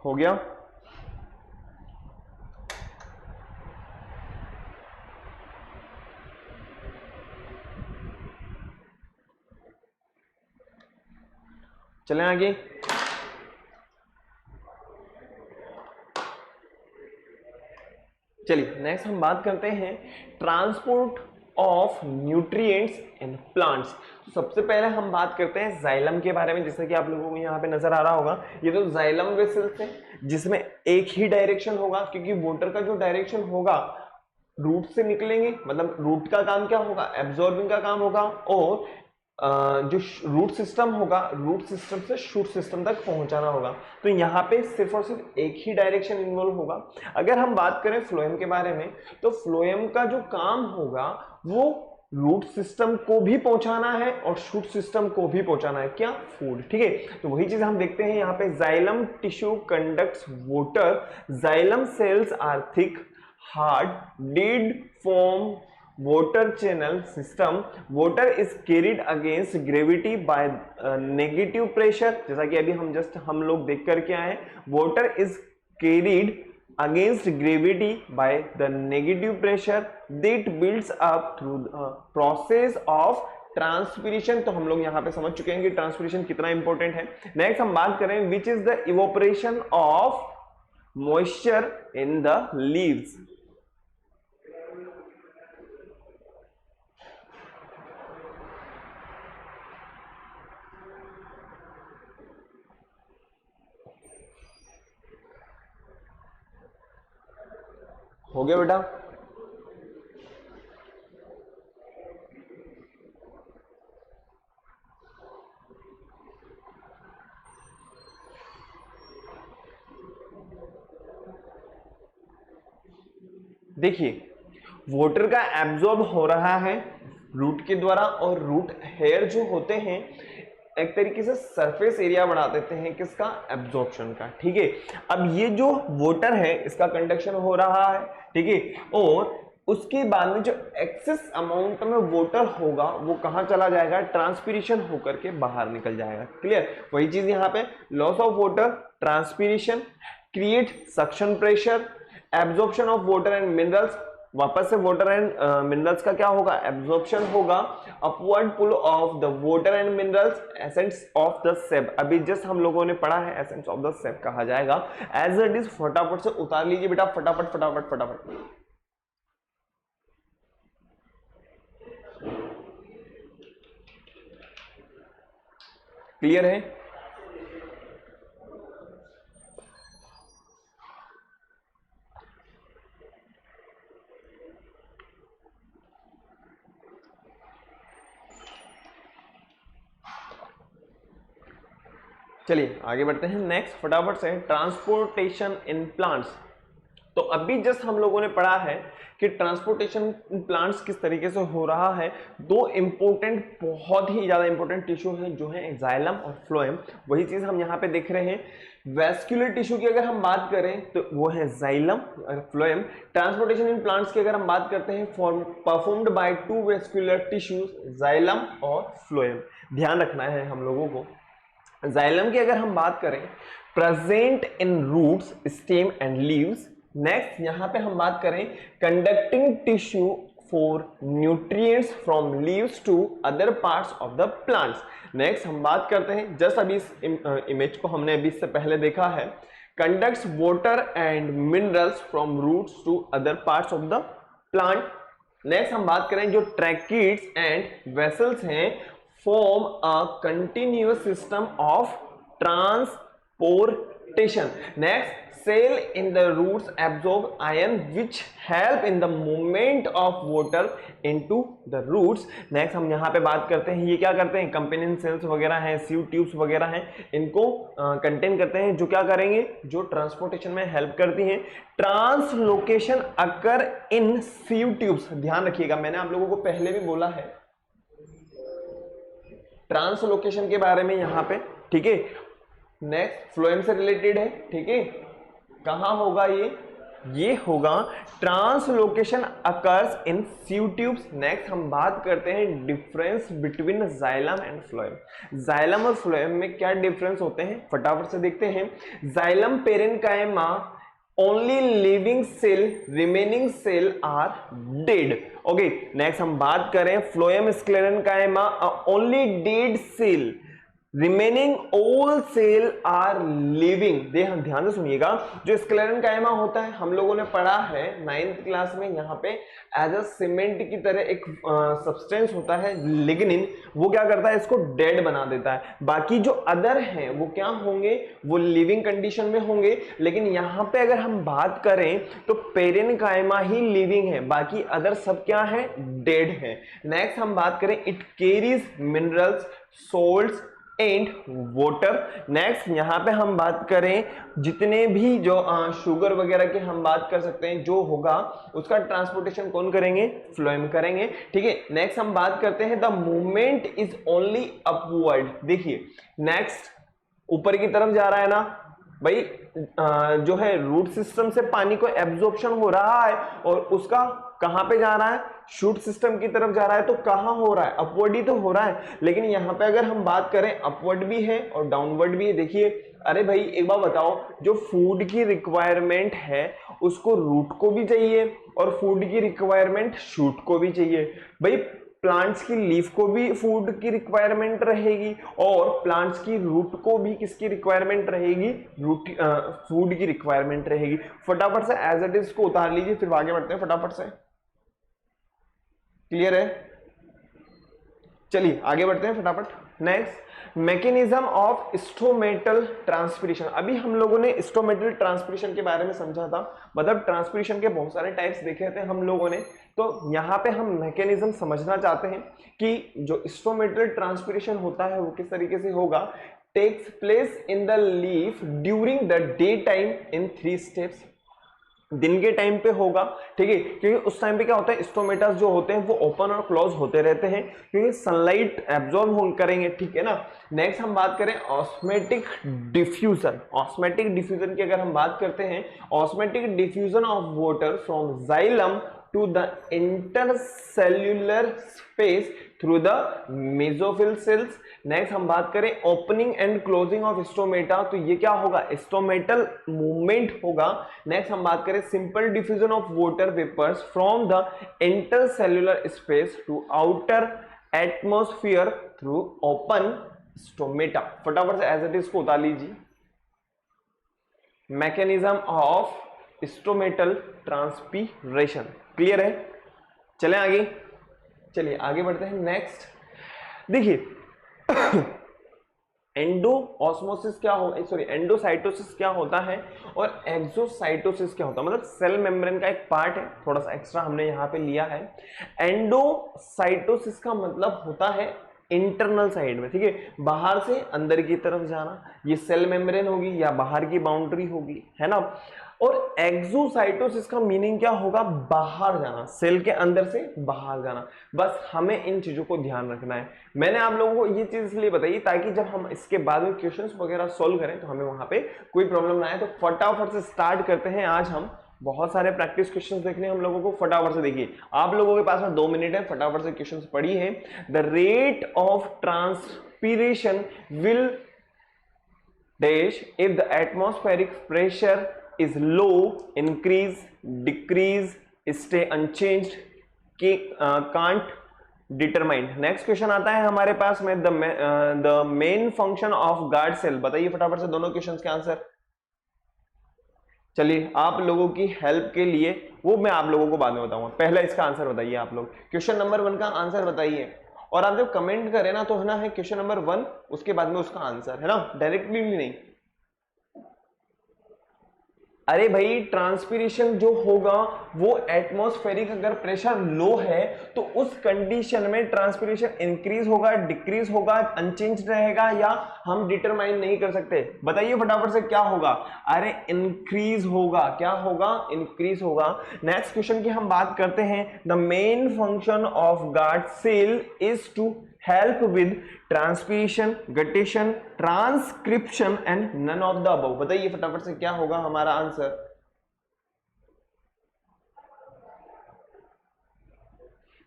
Speaker 1: हो गया? चलें आगे। चलिए नेक्स्ट हम बात करते हैं transport of nutrients in plants. तो सबसे पहले हम बात करते हैं जाइलम के बारे में। जैसे कि आप लोगों को यहाँ पे नजर आ रहा होगा, ये तो जाइलम वेसल्स है जिसमें एक ही डायरेक्शन होगा, क्योंकि वाटर का जो डायरेक्शन होगा रूट से निकलेंगे, मतलब रूट का काम क्या होगा? एब्जॉर्बिंग का काम होगा, और जो रूट सिस्टम होगा, रूट सिस्टम से शूट सिस्टम तक पहुंचाना होगा। तो यहाँ पे सिर्फ और सिर्फ एक ही डायरेक्शन इन्वॉल्व होगा। अगर हम बात करें फ्लोएम के बारे में, तो फ्लोएम का जो काम होगा वो रूट सिस्टम को भी पहुंचाना है और शूट सिस्टम को भी पहुंचाना है। क्या? फूड। ठीक है, तो वही चीज हम देखते हैं यहाँ पे। Xylem tissue conducts water, xylem cells are thick, hard, did form water channel system. Water is carried against gravity by negative pressure। जैसा कि अभी हम लोग देख करके आए, water is carried against gravity by the negative pressure that builds up through the process of transpiration. तो हम लोग यहाँ पे समझ चुके हैं कि ट्रांसपीरेशन कितना इंपॉर्टेंट है। नेक्स्ट हम बात करें which is the evaporation of moisture in the leaves. हो गया बेटा? देखिए वाटर का एब्जॉर्ब हो रहा है रूट के द्वारा, और रूट हेयर जो होते हैं एक तरीके से सरफेस एरिया बढ़ा देते हैं किसका? एब्जॉर्प्शन का। ठीक है, अब ये जो वाटर है इसका कंडक्शन हो रहा है, ठीक है, और उसके बाद में जो एक्सेस अमाउंट में वाटर होगा वो कहां चला जाएगा? ट्रांसपीरेशन होकर के बाहर निकल जाएगा। क्लियर? वही चीज यहाँ पे, loss of water, transpiration create suction pressure, absorption of water and minerals, वापस से वाटर एंड मिनरल्स का क्या होगा? एब्जॉर्प्शन होगा, upward pull of the water and minerals, essence of the sap. अभी जस्ट हम लोगों ने पढ़ा है एसेंस ऑफ द सेप कहा जाएगा। एज इट इज फटाफट से उतार लीजिए बेटा, फटाफट फटाफट फटाफट। क्लियर है? चलिए आगे बढ़ते हैं नेक्स्ट फटाफट से, ट्रांसपोर्टेशन इन प्लांट्स। तो अभी जस्ट हम लोगों ने पढ़ा है कि ट्रांसपोर्टेशन प्लांट्स किस तरीके से हो रहा है। दो इंपॉर्टेंट, बहुत ही ज्यादा इंपॉर्टेंट टिश्यू है जो है जाइलम और फ्लोएम, वही चीज हम यहाँ पे देख रहे हैं। वेस्क्यूलर टिश्यू की अगर हम बात करें तो वो है जाइलम और फ्लोएम। ट्रांसपोर्टेशन इन प्लांट्स की अगर हम बात करते हैं, performed by two vascular tissues, xylem और फ्लोएम। ध्यान रखना है हम लोगों को। जाइलम की अगर हम बात करें, present in roots, stem and leaves. Next यहां पे हम बात करें, conducting tissue for nutrients from leaves to other parts of the plants. Next हम बात करते हैं, जस्ट अभी इस इमेज को हमने अभी इससे पहले देखा है, conducts water and minerals from roots to other parts of the plant. Next हम बात करें, जो ट्रैकिड्स एंड वेसल्स हैं, form a continuous system of transportation. Next, cell in the roots absorb ion which help in the movement of water into the roots. Next हम यहाँ पे बात करते हैं, ये क्या करते हैं, कंपेनियन सेल्स वगैरह हैं, सीव ट्यूब्स वगैरह हैं, इनको कंटेन करते हैं, जो क्या करेंगे, जो ट्रांसपोर्टेशन में हेल्प करती हैं। ट्रांसलोकेशन अकर इन सीव ट्यूब्स। ध्यान रखिएगा, मैंने आप लोगों को पहले भी बोला है ट्रांसलोकेशन के बारे में यहाँ पे, ठीक है। नेक्स्ट फ्लोएम से रिलेटेड है, ठीक है। कहां होगा ये होगा translocation occurs in sieve tubes. Next हम बात करते हैं difference between xylem and phloem. Xylem और फ्लोएम में क्या डिफरेंस होते हैं, फटाफट से देखते हैं। Xylem parenchyma, only living cell, remaining cell are dead. Okay, next हम बात करें phloem sclerenchyma, only dead cell, remaining all cell are living. ध्यान से सुनिएगा, जो स्क्लेरेन्काइमा होता है हम लोगों ने पढ़ा है 9th क्लास में, यहाँ पे एज अ सीमेंट की तरह एक सब्सटेंस होता है लिग्निन, वो क्या करता है, इसको डेड बना देता है। बाकी जो अदर हैं वो क्या होंगे, वो लिविंग कंडीशन में होंगे। लेकिन यहाँ पे अगर हम बात करें तो पेरेन्काइमा ही लिविंग है, बाकी अदर सब क्या है, डेड है। नेक्स्ट हम बात करें, it carries minerals, salts and water. Next यहाँ पे हम बात करें, जितने भी जो शुगर वगैरह के हम बात कर सकते हैं, जो होगा उसका ट्रांसपोर्टेशन कौन करेंगे, फ्लोएम करेंगे, ठीक है। नेक्स्ट हम बात करते हैं, the movement is only upward. देखिए नेक्स्ट ऊपर की तरफ जा रहा है ना भाई, जो है रूट सिस्टम से पानी को एब्जॉर्प्शन हो रहा है और उसका कहां पे जा रहा है, शूट सिस्टम की तरफ जा रहा है, तो कहां हो रहा है, अपवर्ड ही तो हो रहा है। लेकिन यहां पे अगर हम बात करें, अपवर्ड भी है और डाउनवर्ड भी है। देखिए, अरे भाई एक बात बताओ, जो फूड की रिक्वायरमेंट है उसको रूट को भी चाहिए और फूड की रिक्वायरमेंट शूट को भी चाहिए। भाई प्लांट्स की लीफ को भी फूड की रिक्वायरमेंट रहेगी और प्लांट्स की रूट को भी किसकी रिक्वायरमेंट रहेगी, रूट फूड की रिक्वायरमेंट रहेगी। फटाफट से एज इट इज को उतार लीजिए, फिर आगे बढ़ते हैं फटाफट से। क्लियर है? चलिए आगे बढ़ते हैं फटाफट। Next, mechanism of stomatal transpiration. अभी हम लोगों ने स्टोमेटल ट्रांसपिरेशन के बारे में समझा था, मतलब ट्रांसपिरेशन के बहुत सारे टाइप्स देखे थे हम लोगों ने। तो यहाँ पे हम मैकेनिज्म समझना चाहते हैं कि जो स्टोमेटल ट्रांसपिरेशन होता है वो किस तरीके से होगा। Takes place in the leaf during the daytime in 3 steps. दिन के टाइम पे होगा, ठीक है, क्योंकि उस टाइम पे क्या होता है, स्टोमेटास जो होते हैं वो ओपन और क्लोज होते रहते हैं क्योंकि सनलाइट एब्जॉर्ब करेंगे, ठीक है ना। नेक्स्ट हम बात करें ऑस्मेटिक डिफ्यूजन। ऑस्मेटिक डिफ्यूजन की अगर हम बात करते हैं, osmotic diffusion of water from xylem to the intercellular space through the mesophyll cells. Next हम बात करें opening and closing of stomata, तो ये क्या होगा, स्टोमेटल मूवमेंट होगा। नेक्स्ट हम बात करें simple diffusion of water vapours from the intercellular space to outer atmosphere through open stomata. फटाफट से एज इट इज को उतार लीजिए। Mechanism of stomatal transpiration, clear है? चलें आगे, चलिए आगे बढ़ते हैं। नेक्स्ट देखिए एंडो ऑस्मोसिस क्या हो, सॉरी एंडोसाइटोसिस क्या होता है और एक्सोसाइटोसिस क्या होता है, मतलब सेल मेम्ब्रेन का एक पार्ट है, थोड़ा सा एक्स्ट्रा हमने यहाँ पे लिया है। एंडोसाइटोसिस का मतलब होता है इंटरनल साइड में, ठीक है, बाहर से अंदर की तरफ जाना, ये सेल मेम्ब्रेन होगी या बाहर की बाउंड्री होगी, है ना। और एक्सोसाइटोसिस का मीनिंग क्या होगा, बाहर जाना, सेल के अंदर से बाहर जाना। बस हमें इन चीजों को ध्यान रखना है। मैंने आप लोगों को ये चीज इसलिए बताई ताकि जब हम इसके बाद में क्वेश्चंस वगैरह सॉल्व करें तो हमें वहां पे कोई प्रॉब्लम ना आए। तो फटाफट से स्टार्ट करते हैं। आज हम बहुत सारे प्रैक्टिस क्वेश्चंस देखने हम लोगों को, फटाफट से देखिए। आप लोगों के पास में 2 मिनट है, फटाफट से क्वेश्चंस पढ़िए। The rate of transpiration will dash if the atmospheric pressure is low, increase, decrease, stay unchanged, can't determine। Next question आता है हमारे पास में the main function of guard cell. बताइए फटाफट से दोनों क्वेश्चंस के आंसर। चलिए आप लोगों की हेल्प के लिए वो मैं आप लोगों को बाद में बताऊंगा, पहले इसका आंसर बताइए आप लोग। क्वेश्चन नंबर 1 का आंसर बताइए, और आप जब कमेंट करें ना तो है ना, है क्वेश्चन नंबर 1 उसके बाद में उसका आंसर, है ना, डायरेक्टली नहीं। अरे भाई ट्रांसपीरेशन जो होगा वो एटमॉस्फेरिक अगर प्रेशर लो है तो उस कंडीशन में ट्रांसपीरेशन इंक्रीज होगा, डिक्रीज होगा, अनचेंज रहेगा, या हम डिटरमाइन नहीं कर सकते। बताइए फटाफट से क्या होगा। अरे इंक्रीज होगा। क्या होगा, इंक्रीज होगा। नेक्स्ट क्वेश्चन की हम बात करते हैं। The main function of guard cell is to help with transpiration, guttation, transcription and none of the above। बताइए फटाफट से क्या होगा हमारा आंसर।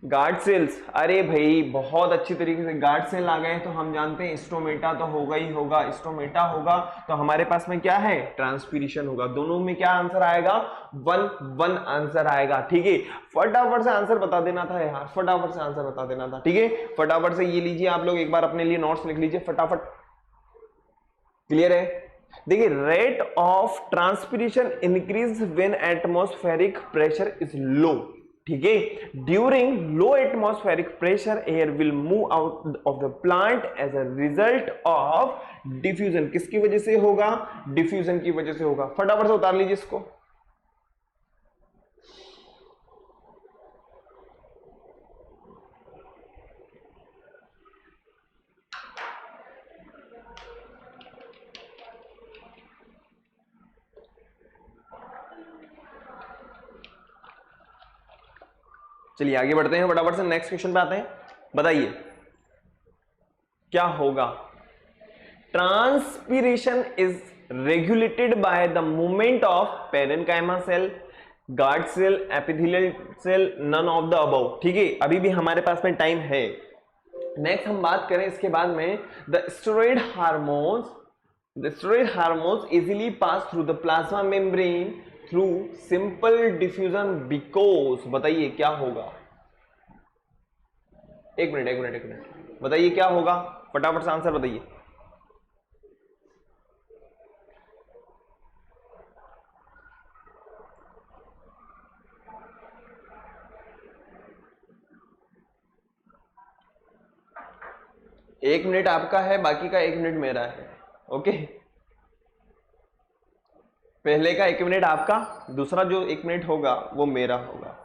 Speaker 1: गार्ड सेल्स, अरे भाई बहुत अच्छी तरीके से गार्ड सेल आ गए तो हम जानते हैं स्टोमेटा तो होगा ही होगा। स्टोमेटा होगा तो हमारे पास में क्या है, ट्रांसपीरेशन होगा। दोनों में क्या आंसर आएगा, 1 आंसर आएगा। ठीक है, फटाफट से आंसर बता देना था यार, फटाफट से आंसर बता देना था। ठीक है, फटाफट से ये लीजिए आप लोग, एक बार अपने लिए नोट्स लिख लीजिए फटाफट। क्लियर है। देखिए rate of transpiration increase when atmospheric pressure is low. ठीक है, during low atmospheric pressure air will move out of the plant as a result of diffusion. किसकी वजह से होगा, डिफ्यूजन की वजह से होगा। फटाफट से उतार लीजिए इसको। चलिए आगे बढ़ते हैं, फटाफट से नेक्स्ट क्वेश्चन पे आते हैं। बताइए क्या होगा। Transpiration is regulated by the movement of parenchyma cell, guard cell, epithelial cell, none of the above. ठीक है, अभी भी हमारे पास में टाइम है। नेक्स्ट हम बात करें इसके बाद में the steroid hormones easily pass through the plasma membrane through simple diffusion because. बताइए क्या होगा। एक मिनट बताइए क्या होगा, फटाफट से आंसर बताइए। एक मिनट आपका है, बाकी का 1 मिनट मेरा है। ओके, पहले का 1 मिनट आपका, दूसरा जो 1 मिनट होगा वो मेरा होगा।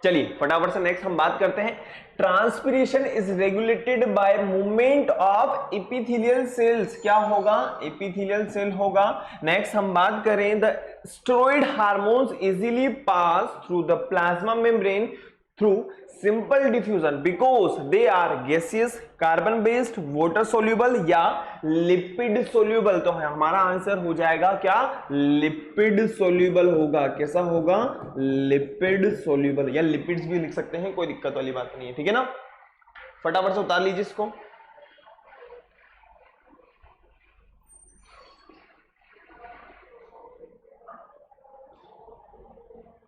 Speaker 1: चलिए फटाफट से नेक्स्ट हम बात करते हैं। Transpiration is regulated by movement of epithelial cells. क्या होगा, एपिथेलियल सेल होगा। नेक्स्ट हम बात करें the steroid hormones easily pass through the plasma membrane through simple diffusion because they are gaseous, carbon based, water soluble या lipid soluble. तो हमारा answer हो जाएगा क्या, लिपिड सोल्यूबल होगा। कैसा होगा, लिपिड सोल्यूबल, या लिपिड्स भी लिख सकते हैं, कोई दिक्कत वाली बात नहीं है। ठीक है ना, फटाफट से उतार लीजिए इसको।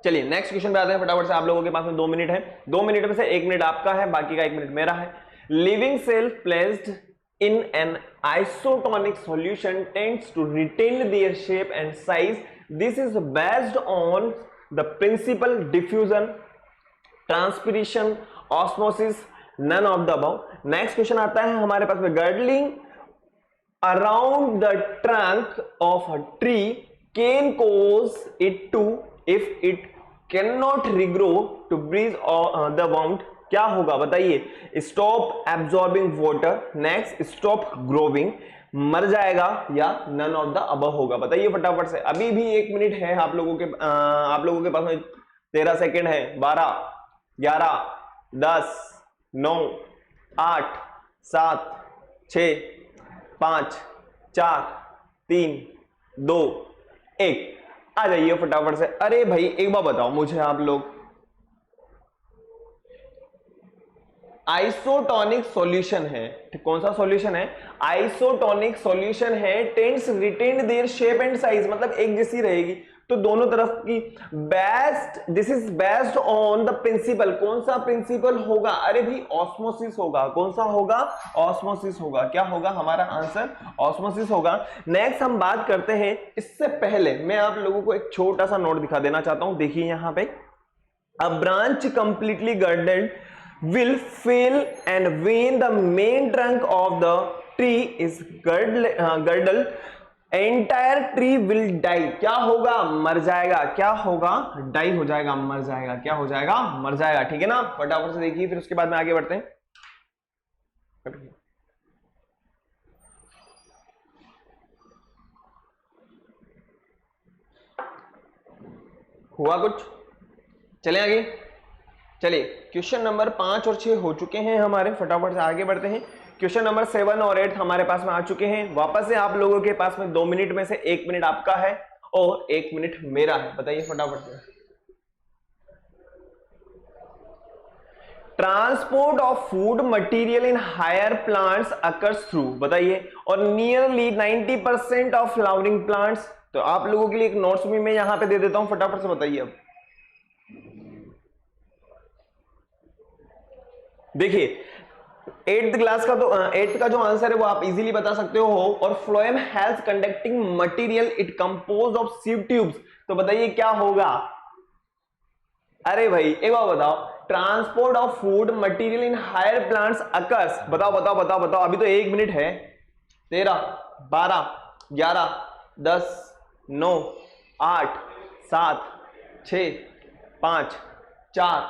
Speaker 1: चलिए नेक्स्ट क्वेश्चन पे आते हैं फटाफट से। आप लोगों के पास में 2 मिनट है, 2 मिनट में से 1 मिनट आपका है, बाकी का 1 मिनट मेरा है। Living cell placed in an isotonic solution tends to retain their shape and size. This is based on the principle diffusion, transpiration, osmosis, none of the above. Next question आता है हमारे पास में girdling around the trunk of a tree can cause it to if it can not regrow to bridge the wound. क्या होगा बताइए? Stop absorbing water, next stop growing, मर जाएगा, या नन ऑफ द अबव होगा। बताइए फटाफट से, अभी भी 1 मिनट है आप लोगों के पास में 13 सेकेंड है। 12, 11, 10, 9, 8, 7, 6, 5, 4, 3, 2, 1। आ जाइए फटाफट से। अरे भाई एक बार बताओ मुझे आप लोग, आइसोटोनिक सॉल्यूशन है, कौन सा सॉल्यूशन है? आइसोटोनिक सॉल्यूशन है, tense retain their shape and size, मतलब एक जैसी रहेगी तो दोनों तरफ की। Best, this is based on the principle, कौन सा प्रिंसिपल होगा? अरे भाई ऑस्मोसिस होगा। कौन सा होगा? ऑस्मोसिस होगा। क्या होगा हमारा आंसर? ऑस्मोसिस होगा। नेक्स्ट हम बात करते हैं, इससे पहले मैं आप लोगों को एक छोटा सा नोट दिखा देना चाहता हूं। देखिए यहां पे, अ ब्रांच कंप्लीटली गर्डेड will fail and when the main trunk of the tree is girdled, entire tree will die। क्या होगा? मर जाएगा। क्या होगा? डाई हो जाएगा, मर जाएगा। क्या हो जाएगा? मर जाएगा। ठीक है ना? फटाफट से देखिए, फिर उसके बाद में आगे बढ़ते हैं। हुआ कुछ? चले आगे। चलिए क्वेश्चन नंबर 5 और 6 हो चुके हैं हमारे, फटाफट से आगे बढ़ते हैं। क्वेश्चन नंबर 7 और 8 हमारे पास में आ चुके हैं। वापस से आप लोगों के पास में 2 मिनट में से 1 मिनट आपका है और 1 मिनट मेरा है। बताइए फटाफट से। Transport of food material in higher plants occurs through, बताइए, और नियरली 90% ऑफ फ्लावरिंग प्लांट्स। तो आप लोगों के लिए एक नोट्स भी मैं यहां पे दे देता हूं, फटाफट से बताइए। अब देखिए 8th क्लास का, तो 8th का जो आंसर है वो आप इजीली बता सकते हो। और phloem has conducting material, it compose of sieve tubes. तो बताइए क्या होगा? अरे भाई एक बार बताओ, transport of food material in higher plants occurs, बताओ बताओ बताओ बताओ। अभी तो 1 मिनट है। 13, 12, 11, 10, 9, 8, 7, 6, 5, 4,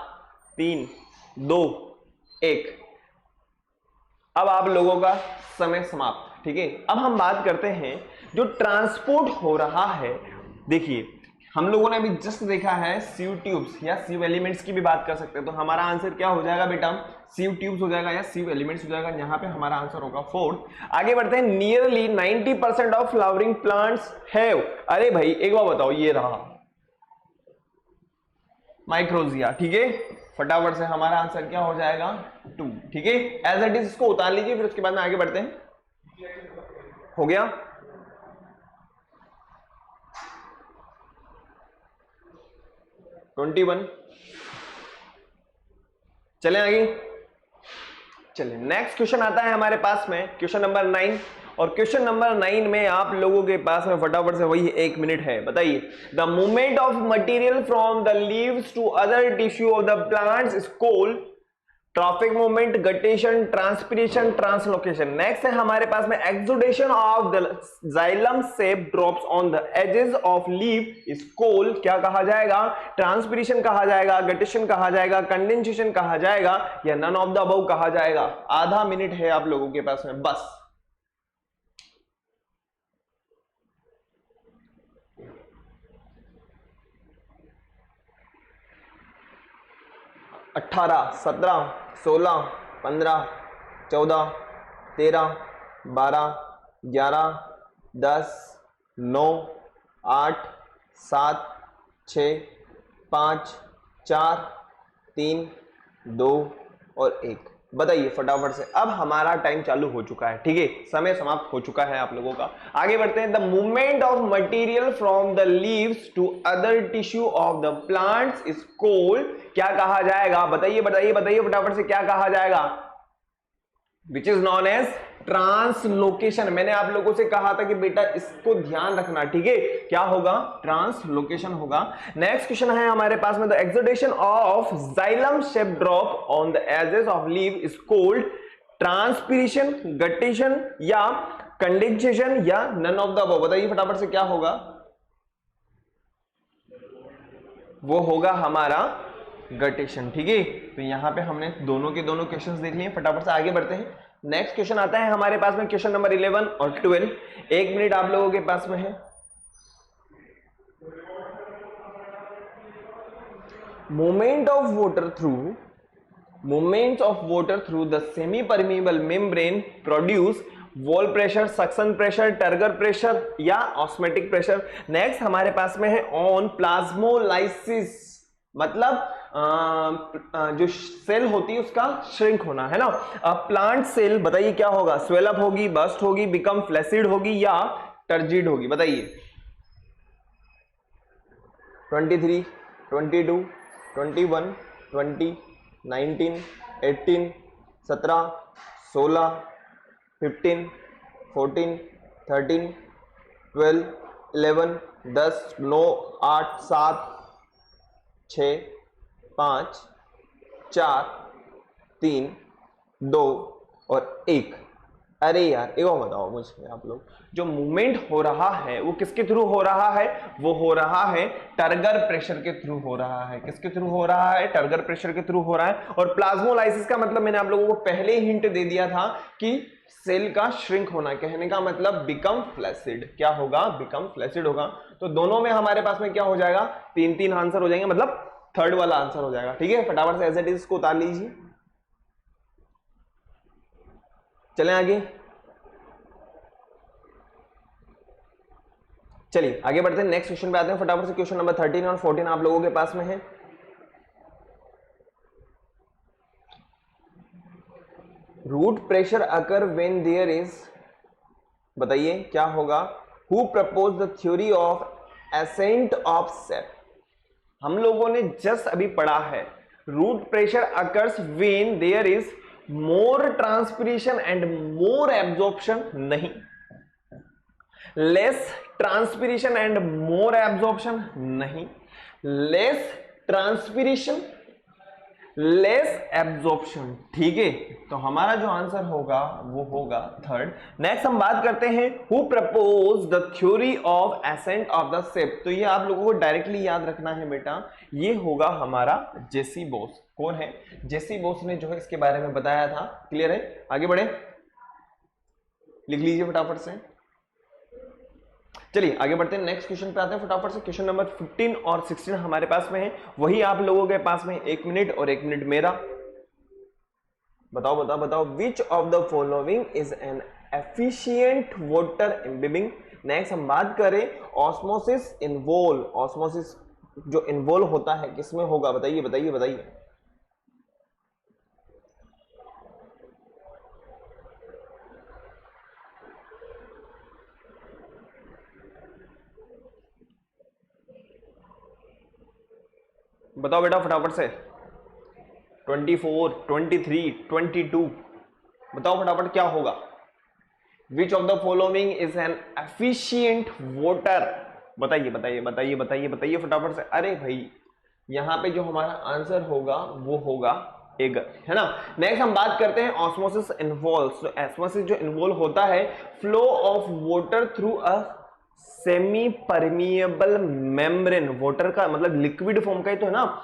Speaker 1: 3, 2, 1। अब आप लोगों का समय समाप्त। ठीक है, अब हम बात करते हैं जो ट्रांसपोर्ट हो रहा है। देखिए हम लोगों ने अभी जस्ट देखा है सीव ट्यूब्स या सीव एलिमेंट्स की भी बात कर सकते हैं। तो हमारा आंसर क्या हो जाएगा बेटा? सीव ट्यूब्स हो जाएगा या सीव एलिमेंट्स हो जाएगा। यहां पे हमारा आंसर होगा 4th। आगे बढ़ते हैं। Nearly 90% of flowering plants have, अरे भाई एक बार बताओ, ये रहा माइक्रोजिया। ठीक है, फटाफट से हमारा आंसर क्या हो जाएगा? 2। ठीक है, एज इट इज इसको उतार लीजिए, फिर उसके बाद में आगे बढ़ते हैं। हो गया? (21) चले आगे। चलिए नेक्स्ट क्वेश्चन आता है हमारे पास में, क्वेश्चन नंबर 9। और क्वेश्चन नंबर 9 में आप लोगों के पास में फटाफट से वही 1 मिनट है। बताइए, the movement of material from the leaves to other tissue of the plants is called trophic movement, guttation, transpiration, translocation. Next है हमारे पास में exudation of the xylem sap drops on the edges of leaf is called, क्या कहा जाएगा? Transpiration कहा जाएगा, guttation कहा जाएगा, कंडेंसेशन कहा जाएगा, या नन ऑफ द अबव कहा जाएगा। आधा मिनट है आप लोगों के पास में बस। अठारह, 17, 16, 15, 14, 13, 12, 11, 10, 9, 8, 7, 6, 5, 4, 3, 2 और 1। बताइए फटाफट से। अब हमारा टाइम चालू हो चुका है। ठीक है, समय समाप्त हो चुका है आप लोगों का। आगे बढ़ते हैं। The movement of material from the leaves to other tissue of the plants is called, क्या कहा जाएगा? बताइए बताइए बताइए फटाफट से, क्या कहा जाएगा? Which is known as translocation. मैंने आप लोगों से कहा था कि बेटा इसको ध्यान रखना, ठीक है, क्या होगा, ट्रांसलोकेशन होगा। नेक्स्ट क्वेश्चन है हमारे पास में, the exudation of xylem sap drop on the edges of leaf is called transpiration, guttation या कंडेंसेशन या नन ऑफ द अबव। बताइए फटाफट से क्या होगा, वो होगा हमारा गटेशन, ठीक है। तो यहां पे हमने दोनों के दोनों क्वेश्चंस देख लिए, फटाफट से आगे बढ़ते हैं। नेक्स्ट क्वेश्चन आता है हमारे पास में क्वेश्चन नंबर 11 और 12। 1 मिनट आप लोगों के पास में है। Movement of water through the semi permeable membrane produce wall pressure, suction pressure, turgor pressure या ऑस्मेटिक प्रेशर। नेक्स्ट हमारे पास में है ऑन प्लाज्मोलाइसिस, मतलब जो सेल होती है उसका श्रिंक होना, है ना। प्लांट सेल बताइए क्या होगा, स्वेल अप होगी, बस्ट होगी, बिकम फ्लैसिड होगी या टर्जिड होगी। बताइए 23, 22, 21, 20, 19, 18, 17, 16, 15, 14, 13, 12, 11, 10, 9, 8, 7, 6, 5, 4, 3, 2 और 1। अरे यार एक और बताओ मुझे आप लोग, जो मूवमेंट हो रहा है वो किसके थ्रू हो रहा है, वो हो रहा है टर्गर प्रेशर के थ्रू हो रहा है। किसके थ्रू हो रहा है, टर्गर प्रेशर के थ्रू हो रहा है। और प्लाज्मोलाइसिस का मतलब मैंने आप लोगों को पहले ही हिंट दे दिया था कि सेल का श्रिंक होना, कहने का मतलब बिकम फ्लैसिड। क्या होगा, बिकम फ्लैसिड होगा। तो दोनों में हमारे पास में क्या हो जाएगा, 3-3 आंसर हो जाएंगे, मतलब थर्ड वाला आंसर हो जाएगा, ठीक है। फटाफट से एज इट इज को उतार लीजिए, चलें आगे। चलिए आगे बढ़ते हैं, नेक्स्ट क्वेश्चन पे आते हैं फटाफट से। क्वेश्चन नंबर 13 और 14 आप लोगों के पास में है। Root pressure occur when there is, बताइए क्या होगा, who propose the theory of ascent of sap. हम लोगों ने जस्ट अभी पढ़ा है, root pressure occurs when there is more transpiration and more absorption, नहीं, less transpiration and more absorption, नहीं, लेस ट्रांसपिरेशन लेस एब्जॉर्प्शन, ठीक है। तो हमारा जो आंसर होगा वो होगा थर्ड। नेक्स्ट हम बात करते हैं who propose the theory of ascent of the shape. तो ये आप लोगों को डायरेक्टली याद रखना है बेटा, ये होगा हमारा जेसी बोस। कौन है, जेसी बोस ने जो है इसके बारे में बताया था। क्लियर है, आगे बढ़े, लिख लीजिए फटाफट से। चलिए आगे बढ़ते हैं, नेक्स्ट क्वेश्चन पे आते हैं फटाफट से। क्वेश्चन नंबर 15 और 16 हमारे पास में है, वही आप लोगों के पास में 1 मिनट और 1 मिनट मेरा। बताओ बताओ बताओ, which of the following is an efficient water imbibing. Next हम बात करें ऑस्मोसिस इन्वॉल्व, ऑस्मोसिस जो इन्वॉल्व होता है किसमें होगा, बताइए बताइए बताइए। बताओ बेटा फटाफट से, 24, 23, 22, बताओ फटाफट क्या होगा। विच of the following is an efficient water, बताइए बताइए बताइए बताइए बताइए फटाफट से। अरे भाई यहां पे जो हमारा आंसर होगा वो होगा एगर, है ना। नेक्स्ट हम बात करते हैं ऑस्मोसिस इन्वॉल्व्स। तो ऑस्मोसिस जो इन्वॉल्व होता है, flow of water through a semi permeable membrane. Water का मतलब लिक्विड फॉर्म का ही तो है ना।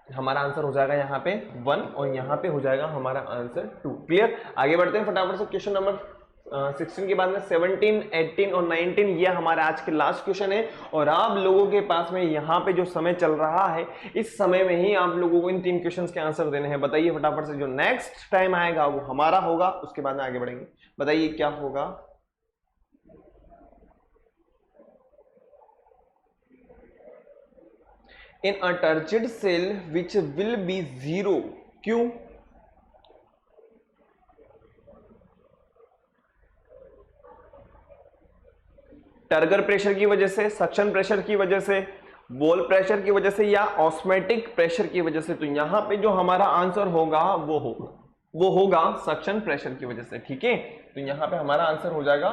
Speaker 1: हमारा आंसर हो जाएगा यहाँ पे 1 और यहाँ पे हो जाएगा हमारा आंसर 2। क्लियर, आगे बढ़ते हैं फटाफट से। क्वेश्चन नंबर 16 के बाद में 17, 18 और 19 ये हमारा आज के लास्ट क्वेश्चन है। और आप लोगों के पास में यहाँ पे जो समय चल रहा है, इस समय में ही आप लोगों को इन 3 क्वेश्चंस के आंसर देने हैं। बताइए फटाफट से, जो नेक्स्ट टाइम आएगा वो हमारा होगा, उसके बाद में आगे बढ़ेंगे। बताइए क्या होगा। In a turgid cell which will be 0, क्यों? टर्गर प्रेशर की वजह से, सक्शन प्रेशर की वजह से, वॉल प्रेशर की वजह से या ऑस्मेटिक प्रेशर की वजह से। तो यहां पे जो हमारा आंसर होगा वो होगा वो होगा सक्शन प्रेशर की वजह से, ठीक है। तो यहां पे हमारा आंसर हो जाएगा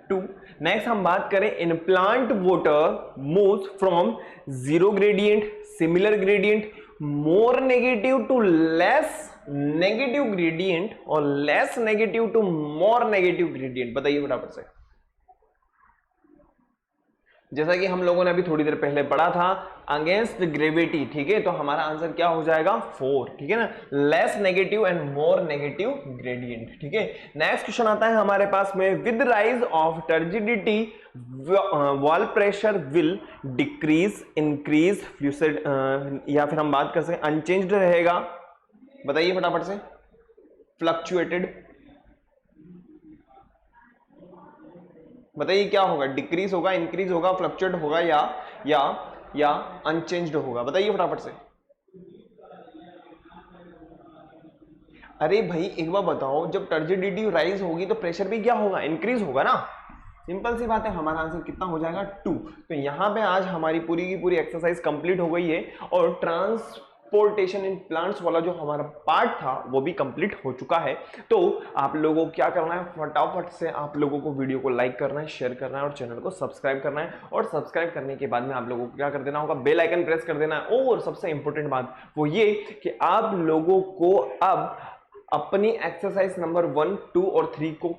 Speaker 1: 2। नेक्स्ट हम बात करें, in plant water moves from zero gradient, similar gradient, more negative to less negative gradient और less negative to more negative gradient. बताइए फटाफट से। जैसा कि हम लोगों ने अभी थोड़ी देर पहले पढ़ा था, अगेंस्ट ग्रेविटी, ठीक है। तो हमारा आंसर क्या हो जाएगा 4, ठीक है ना, less negative and more negative gradient, ठीक है। नेक्स्ट क्वेश्चन आता है हमारे पास में, with rise of turgidity wall pressure will decrease, increase, fluid, या फिर हम बात कर सकते हैं अनचेंज्ड रहेगा। बताइए फटाफट से। फ्लक्चुएटेड, बताइए क्या होगा, डिक्रीज होगा, इंक्रीज होगा, फ्लक्चुएट होगा या अनचेंज्ड होगा। बताइए फटाफट से। अरे भाई एक बार बताओ, जब टर्जिडिटी राइज होगी तो प्रेशर भी क्या होगा, इंक्रीज होगा ना। सिंपल सी बात है। हमारा आंसर कितना हो जाएगा 2। तो यहां पे आज हमारी पूरी की पूरी एक्सरसाइज कंप्लीट हो गई है और ट्रांसपोर्टेशन इन प्लांट्स वाला जो हमारा पार्ट था वो भी कंप्लीट हो चुका है। तो आप लोगों को क्या करना है, फटाफट से आप लोगों को वीडियो को लाइक करना है, शेयर करना है और चैनल को सब्सक्राइब करना है। और सब्सक्राइब करने के बाद में आप लोगों को क्या कर देना होगा, बेल आइकन प्रेस कर देना है। और सबसे इंपॉर्टेंट बात वो ये कि आप लोगों को अब अपनी एक्सरसाइज नंबर 1, 2 और 3 को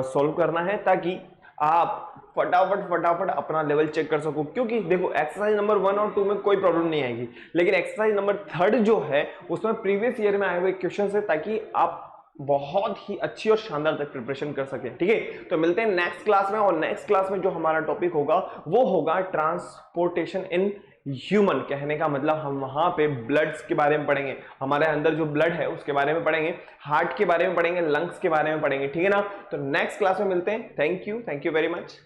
Speaker 1: सॉल्व करना है, ताकि आप फटाफट अपना लेवल चेक कर सको। क्योंकि देखो एक्सरसाइज नंबर 1 और 2 में कोई प्रॉब्लम नहीं आएगी, लेकिन एक्सरसाइज नंबर 3 जो है उसमें प्रीवियस ईयर में आए हुए क्वेश्चन है, ताकि आप बहुत ही अच्छी और शानदार तक प्रिपरेशन कर सके, ठीक है। तो मिलते हैं नेक्स्ट क्लास में, और नेक्स्ट क्लास में जो हमारा टॉपिक होगा वो होगा ट्रांसपोर्टेशन इन ह्यूमन। कहने का मतलब हम वहां पे ब्लड्स के बारे में पढ़ेंगे, हमारे अंदर जो ब्लड है उसके बारे में पढ़ेंगे, हार्ट के बारे में पढ़ेंगे, लंग्स के बारे में पढ़ेंगे, ठीक है ना। तो नेक्स्ट क्लास में मिलते हैं। Thank you very much.